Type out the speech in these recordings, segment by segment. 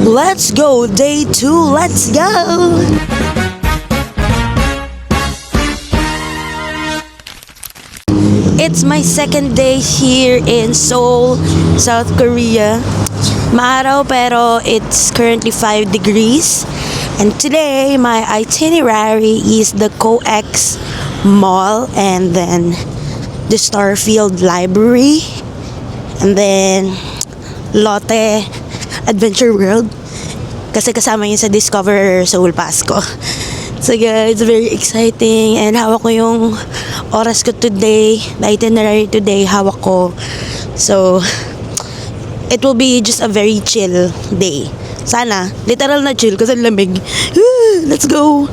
Let's go, day 2, let's go! It's my second day here in Seoul, South Korea. Maaraw pero it's currently 5 degrees. And today, my itinerary is the COEX Mall and then the Starfield Library and then Lotte Adventure World kasi kasama yun sa Discover Seoul Pass ko. So guys, very exciting and hawak ko yung oras ko today, the itinerary today, hawak ko. So, it will be just a very chill day. Sana, literal na chill kasi lamig. Let's go!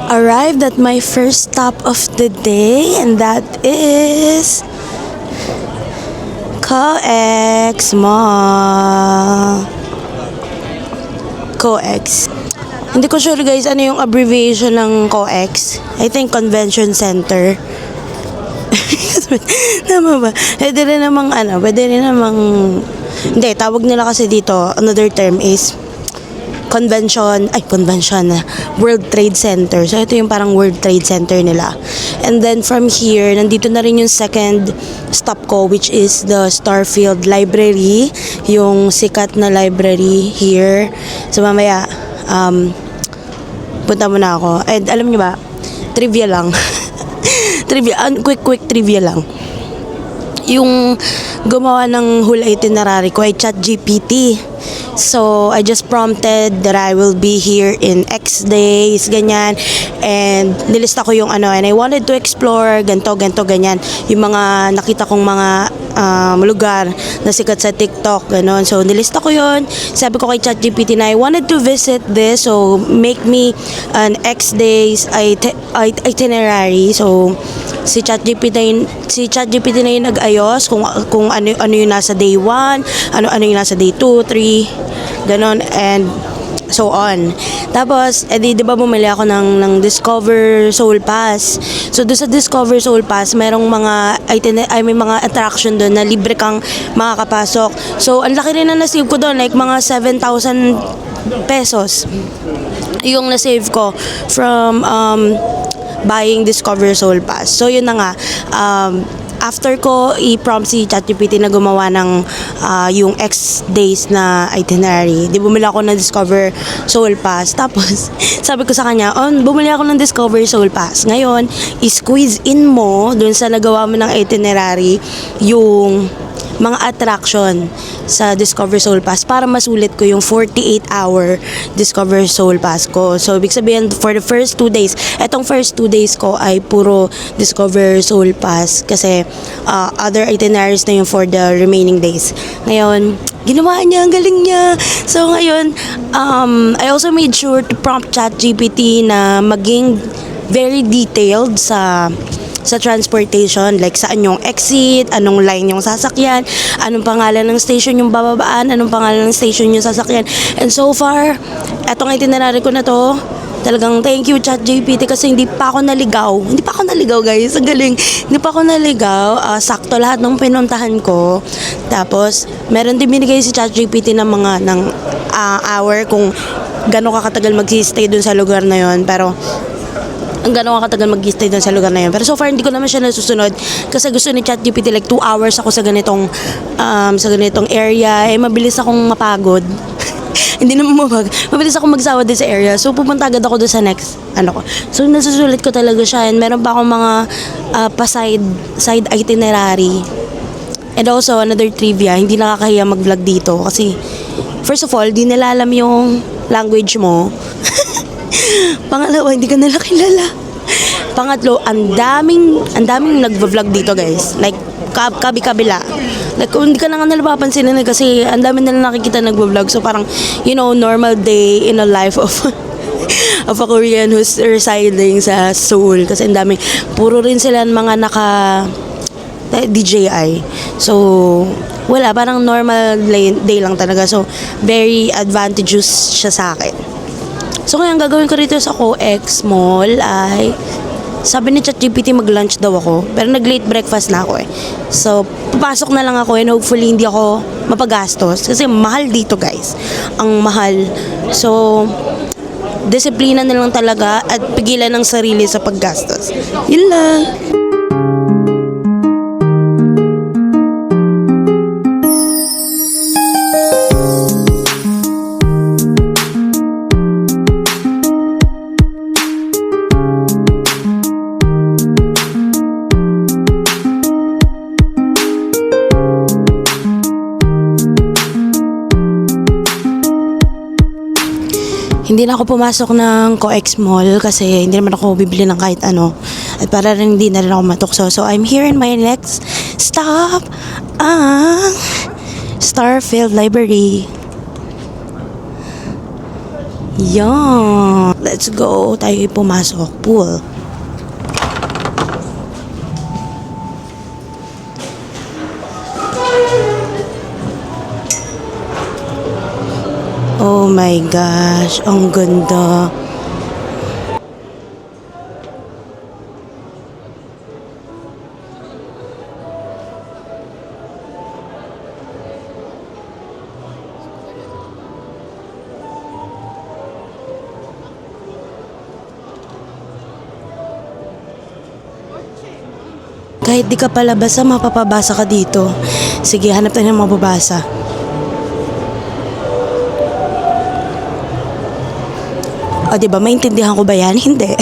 Arrived at my first stop of the day and that is COEX Mall. COEX. Hindi ko sure guys ano yung abbreviation ng COEX. I think Convention Center. Tama ba? Pwede rin namang hindi, tawag nila kasi dito, another term is convention, World Trade Center. So, ito yung parang World Trade Center nila. And then, from here, nandito na rin yung second stop ko, which is the Starfield Library. Yung sikat na library here. So, mamaya, punta muna ako. And, alam nyo ba, trivia lang. Quick trivia lang. Yung gumawa ng whole itinerary ko ay ChatGPT. So, I just prompted that I will be here in X days, ganyan. And nilista ko yung and I wanted to explore, ganito, ganyan. Yung mga nakita kong mga lugar na sikat sa TikTok, gano'n. So, nilista ko yun. Sabi ko kay ChatGPT na I wanted to visit this, so make me an X days itinerary. So, si ChatGPT na yung nag-ayos kung ano yung nasa day 1, ano yung nasa day 2, 3, ganon, and so on. Tapos, di ba bumili ako ng Discover Seoul Pass. So, doon sa Discover Seoul Pass, merong may mga attraction doon na libre kang makakapasok. So, ang laki rin na nasave ko doon, like mga 7,000 pesos. Yung nasave ko from buying Discover Seoul Pass. So, yun na nga. After ko i-prompt si ChatGPT na gumawa ng yung X days na itinerary, di bumili ako ng Discover Seoul Pass. Tapos, sabi ko sa kanya, bumili ako ng Discover Seoul Pass. Ngayon, i-squeeze in mo dun sa nagawa mo ng itinerary yung mga attraction sa Discover Seoul Pass para masulit ko yung 48-hour Discover Seoul Pass ko. So, ibig sabihin, for the first 2 days, etong first 2 days ko ay puro Discover Seoul Pass kasi other itineraries na yung for the remaining days. Ngayon, ginawa niya, ang galing niya. So, ngayon, I also made sure to prompt ChatGPT na maging very detailed sa sa transportation, like saan yung exit, anong line yung sasakyan, anong pangalan ng station yung bababaan, anong pangalan ng station yung sasakyan. And so far, etong itinerary ko na to, talagang thank you ChatGPT kasi hindi pa ako naligaw. Hindi pa ako naligaw guys, ang galing. Hindi pa ako naligaw, sakto lahat ng pinuntahan ko. Tapos, meron din binigay si ChatGPT ng mga hour kung gano'n ka katagal mag-stay dun sa lugar na yon. Pero, ang gano'n ka katagal mag-stay dun sa lugar na yon. Pero so far, hindi ko naman siya nasusunod kasi gusto ni ChatGPT like 2 hours ako sa ganitong area. Mabilis akong mapagod. Hindi naman mabilis ako magsawa din sa area. So, pupunta agad ako doon sa next, ko. So, nasusulit ko talaga siya. And meron pa akong mga side itinerary. And also, another trivia, hindi nakakahiya mag-vlog dito. Kasi, first of all, di nila alam yung language mo. Pangalawa, hindi ka nila kilala. Pangatlo, ang daming nagvo-vlog dito, guys. Like, kabi-kabila. Like, hindi ka na nga nila papansinin kasi ang dami nila nakikita nagvo-vlog. So, parang, normal day in a life of of a Korean who's residing sa Seoul. Kasi ang dami, puro rin sila mga DJI. So, wala, parang normal day lang talaga. So, very advantageous siya sa akin. So, kaya ang gagawin ko rito sa COEX Mall ay sabi ni ChatGPT mag-lunch daw ako, pero nag-late breakfast na ako eh. So, papasok na lang ako and hopefully hindi ako mapagastos kasi mahal dito guys. Ang mahal. So, disiplina na lang talaga at pigilan ng sarili sa paggastos. Yun lang. Hindi na ako pumasok ng COEX Mall kasi hindi naman ako bibili ng kahit ano. At para rin hindi na rin ako matukso. So, I'm here in my next stop, ang Starfield Library. Yan. Let's go. Tayo pumasok. Pool. Oh my gosh, ang ganda. Kahit di ka palabasa, mapapabasa ka dito. Sige, hanap tayo ng mapabasa. O, diba? Maintindihan ko ba yan? Hindi.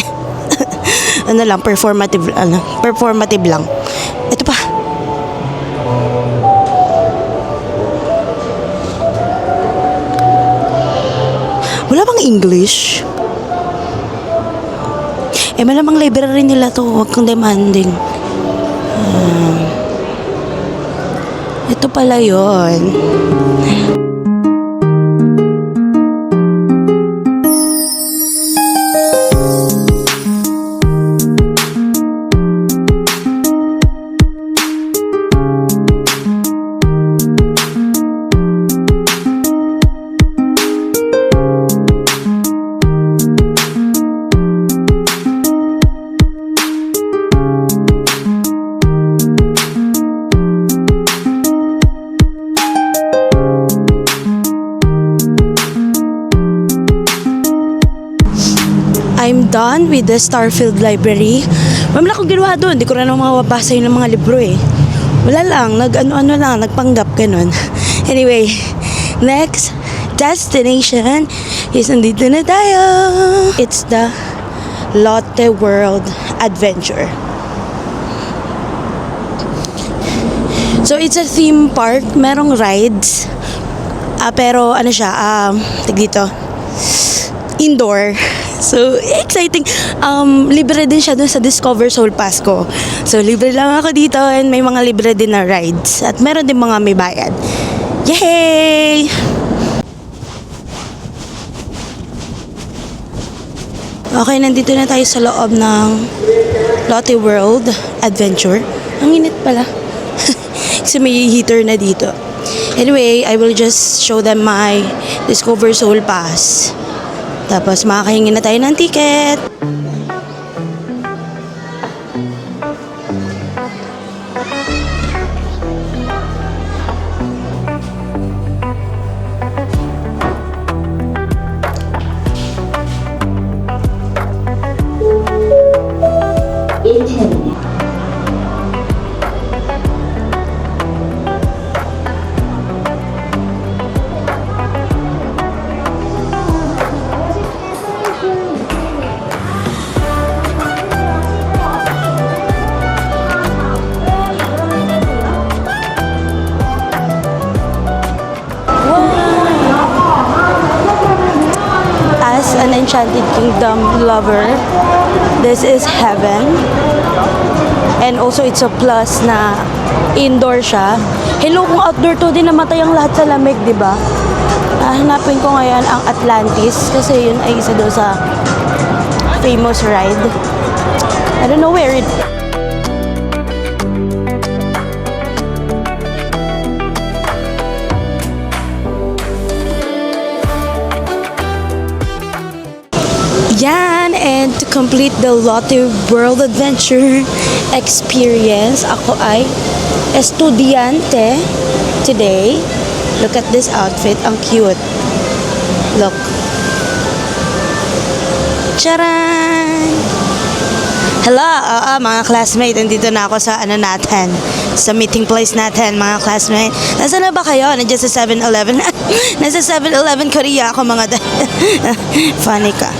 Performative lang. Ito pa. Wala bang English? Malamang library nila to. Huwag kang demanding. Ito pala yun. I'm done with the Starfield Library. Wala akong ginawa doon. Hindi ko rin naman mababasa yung mga libro eh. Wala lang. Nagpanggap, ganun. Anyway, next destination is nandito na tayo. It's the Lotte World Adventure. So, it's a theme park. Merong rides. Pero, dito, indoor. So, exciting. Libre din siya dun sa Discover Seoul Pass ko. So, libre lang ako dito and may mga libre din na rides. At meron din mga may bayad. Yay! Okay, nandito na tayo sa loob ng Lotte World Adventure. Ang init pala. Kasi may heater na dito. Anyway, I will just show them my Discover Seoul Pass. Tapos makakahingi na tayo ng ticket. As an Enchanted Kingdom lover, this is heaven. And also it's a plus na indoor siya. Hello, kung outdoor to, din namatay ang lahat sa lamig, di ba? Hanapin ko ngayon ang Atlantis kasi yun ay isa daw sa famous ride. I don't know where it. Yan, and to complete the Lotte World Adventure experience, ako ay estudyante today. Look at this outfit, ang cute. Look. Charan! Hello, mga classmate, nandito na ako sa natin, sa meeting place natin, mga classmate. Nasaan na ba kayo? Nandiyan sa 7-Eleven? Nasa 7-Eleven Korea ako, mga funny ka.